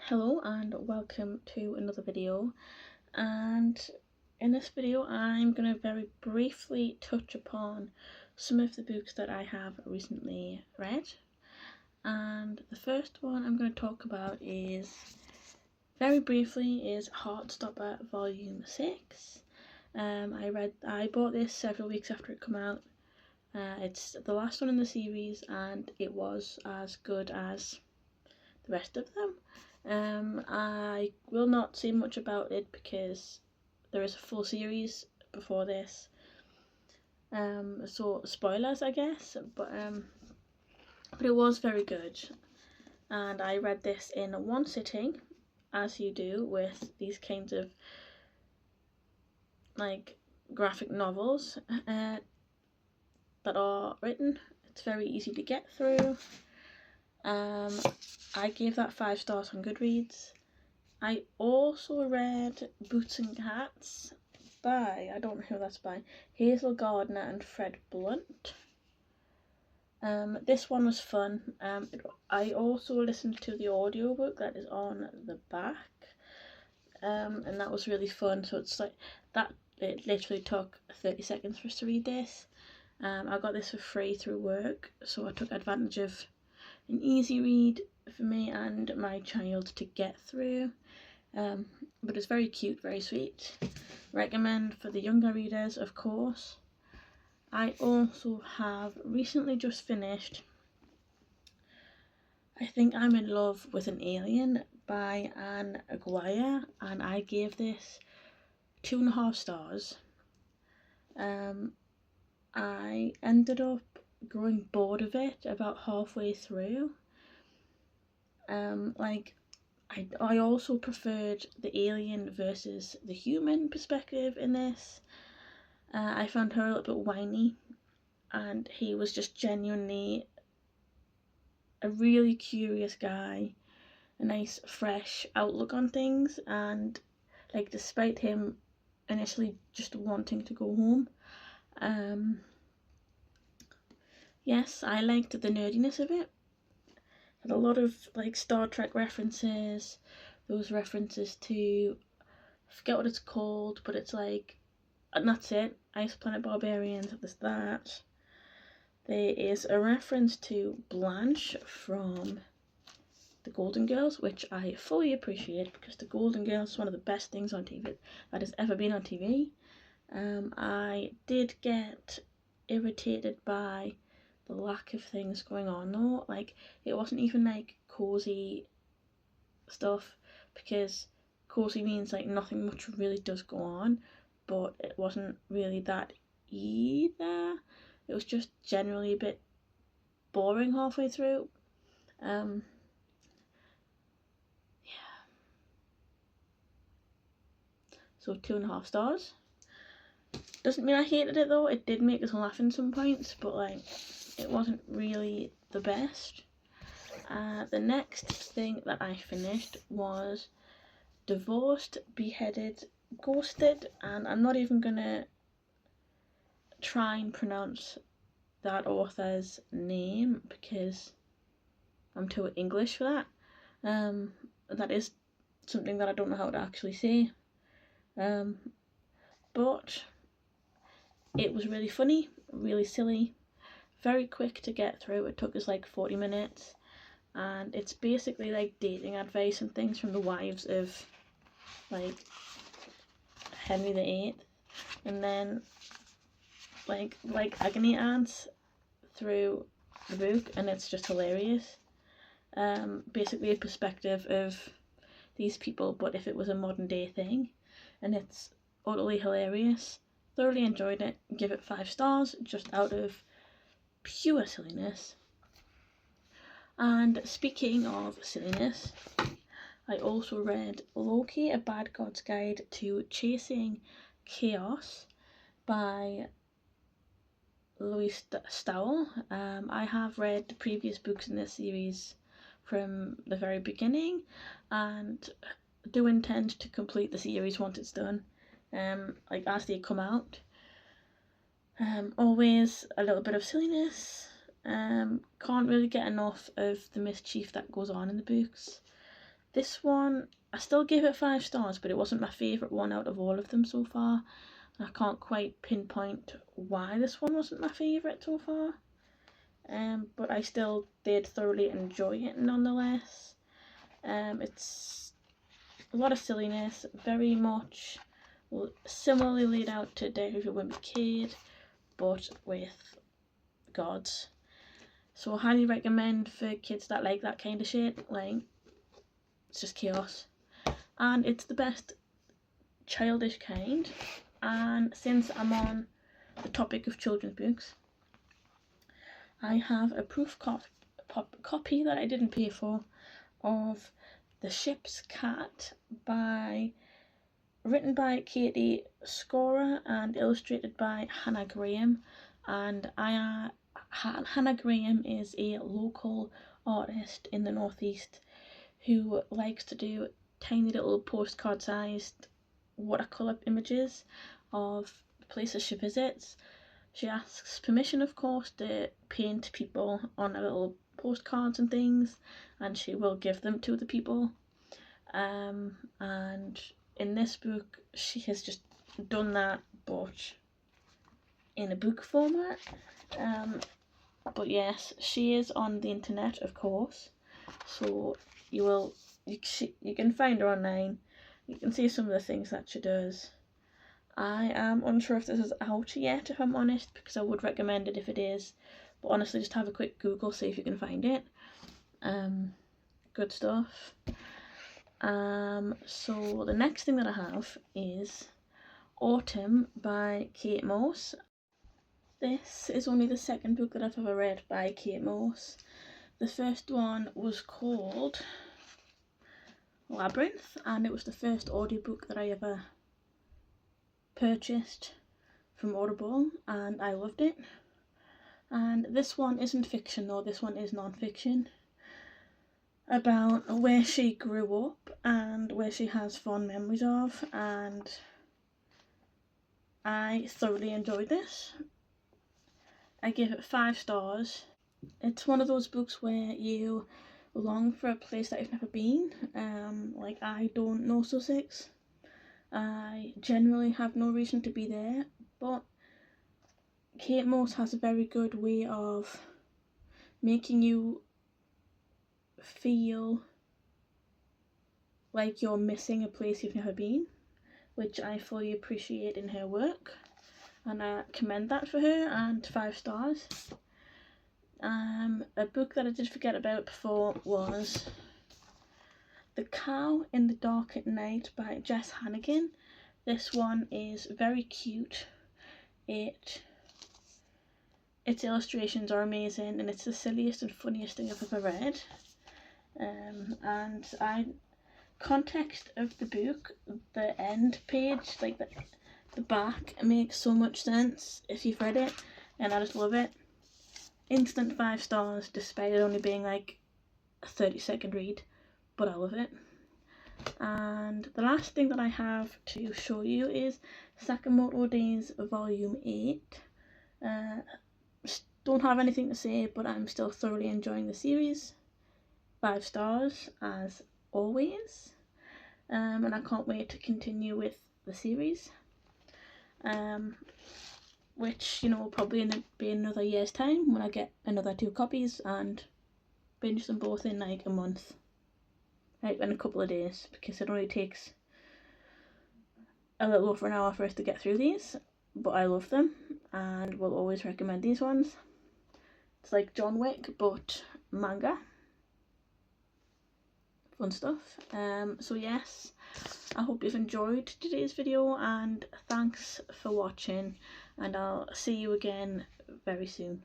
Hello and welcome to another video, and in this video I'm going to very briefly touch upon some of the books that I have recently read. And the first one I'm going to talk about is Heartstopper Volume 6. I bought this several weeks after it came out. It's the last one in the series and it was as good as the rest of them. I will not say much about it because there is a full series before this. So spoilers, I guess, but it was very good, and I read this in one sitting, as you do with these kinds of like graphic novels that are written. It's very easy to get through. I gave that 5 stars on Goodreads. I also read Boots and Cats by, I don't know who that's by, Hazel Gardner and Fred Blunt. This one was fun. I also listened to the audiobook that is on the back, and that was really fun. So it's like that, it literally took 30 seconds for us to read this. I got this for free through work, so I took advantage of an easy read for me and my child to get through. But it's very cute, very sweet. Recommend for the younger readers, of course. I also have recently just finished I Think I'm in Love with an Alien by Anne Aguirre, and I gave this 2.5 stars. I ended up growing bored of it about halfway through. I also preferred the alien versus the human perspective in this. I found her a little bit whiny, and he was just genuinely a really curious guy, a nice fresh outlook on things, and like despite him initially just wanting to go home, yes, I liked the nerdiness of it. Had a lot of like Star Trek references, those references to, I forget what it's called, but it's like, and that's it, Ice Planet Barbarians, there's that. There is a reference to Blanche from The Golden Girls, which I fully appreciate because The Golden Girls is one of the best things on TV that has ever been on TV. I did get irritated by the lack of things going on though. Like, it wasn't even like cozy stuff, because cozy means like nothing much really does go on, but it wasn't really that either. It was just generally a bit boring halfway through. Yeah. So 2.5 stars. Doesn't mean I hated it though. It did make us laugh in some points, but like it wasn't really the best. The next thing that I finished was Divorced, Beheaded, Ghosted, and I'm not even gonna try and pronounce that author's name because I'm too English for that. That is something that I don't know how to actually say. But it was really funny, really silly, very quick to get through. It took us like 40 minutes, and it's basically like dating advice and things from the wives of like Henry VIII, and then like agony aunts through the book, and it's just hilarious. Basically a perspective of these people, but if it was a modern day thing, and it's utterly hilarious. Thoroughly enjoyed it. Give it 5 stars just out of pure silliness. And speaking of silliness, I also read Loki, A Bad God's Guide to Chasing Chaos by Louise Stowell. I have read the previous books in this series from the very beginning and do intend to complete the series once it's done, like as they come out. Always a little bit of silliness. Can't really get enough of the mischief that goes on in the books. This one, I still give it 5 stars, but it wasn't my favourite one out of all of them so far. I can't quite pinpoint why this one wasn't my favourite so far. But I still did thoroughly enjoy it nonetheless. It's a lot of silliness, very much similarly laid out to Diary of a Wimpy Kid, but with gods. So I highly recommend for kids that like that kind of shit. Like, it's just chaos. And it's the best childish kind. And since I'm on the topic of children's books, I have a proof copy that I didn't pay for of The Ship's Cat written by Katie Scorer and illustrated by Hannah Graham. And Hannah Graham is a local artist in the northeast who likes to do tiny little postcard sized watercolour images of places she visits. She asks permission, of course, to paint people on little postcards and things, and she will give them to the people. And in this book, she has just done that, but in a book format. But yes, she is on the internet, of course, so you can find her online. You can see some of the things that she does. I am unsure if this is out yet, if I'm honest, because I would recommend it if it is. But honestly, just have a quick Google, see if you can find it. Good stuff. So the next thing that I have is Autumn by Kate Morse. This is only the second book that I've ever read by Kate Morse. The first one was called Labyrinth, and it was the first audiobook that I ever purchased from Audible, and I loved it. And this one isn't fiction though, this one is non-fiction, about where she grew up and where she has fond memories of, and I thoroughly enjoyed this. I give it 5 stars. It's one of those books where you long for a place that you've never been. Like, I don't know Sussex. I generally have no reason to be there, but Kate Morse has a very good way of making you feel like you're missing a place you've never been, which I fully appreciate in her work, and I commend that for her, and 5 stars. A book that I did forget about before was The Cow in the Dark at Night by Jess Hannigan. This one is very cute. Its illustrations are amazing, and it's the silliest and funniest thing I've ever read. And context of the book, the end page, like the back, it makes so much sense if you've read it, and I just love it. Instant 5 stars, despite it only being like a 30-second read, but I love it. And the last thing that I have to show you is Sakamoto Days Volume 8. Don't have anything to say, but I'm still thoroughly enjoying the series. 5 stars as always. And I can't wait to continue with the series. Which, you know, will probably be another year's time when I get another 2 copies and binge them both in like a month. Like in a couple of days, because it only takes a little over an hour for us to get through these. But I love them and will always recommend these ones. It's like John Wick, but manga. Fun stuff. So yes, I hope you've enjoyed today's video, and thanks for watching, and I'll see you again very soon.